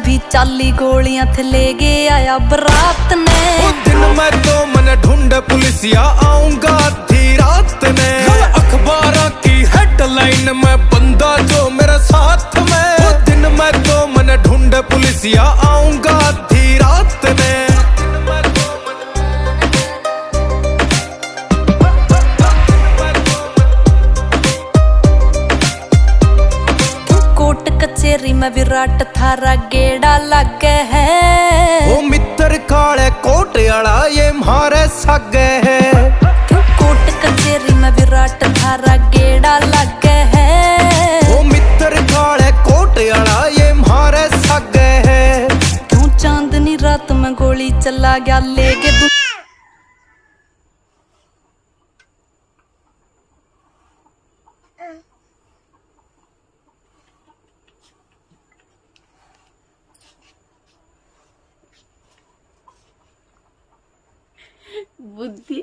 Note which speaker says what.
Speaker 1: भी चाली गोलियां थे ले गया आया बरात ने।
Speaker 2: दिन मैं तो मन ढूंढ पुलिसिया आऊंगा आधी रात ने। अखबारों की हेडलाइन में बंदा जो मेरे साथ में। दिन मैं तो मन ढूंढ पुलिसिया आऊंगा आधी रात ने।
Speaker 1: कोट कचेरी में विराट थारा गेड़ा लगे है।
Speaker 2: ओ मित्र काले कोट आला ये मारे सगे है।
Speaker 1: क्यों कोट कचेरी में विराट थारा गेड़ा लगे है।
Speaker 2: ओ मित्र काले कोट आला ये मारे सगे है।
Speaker 1: क्यों चांदनी रात में गोली चला गया ले के बुद्धि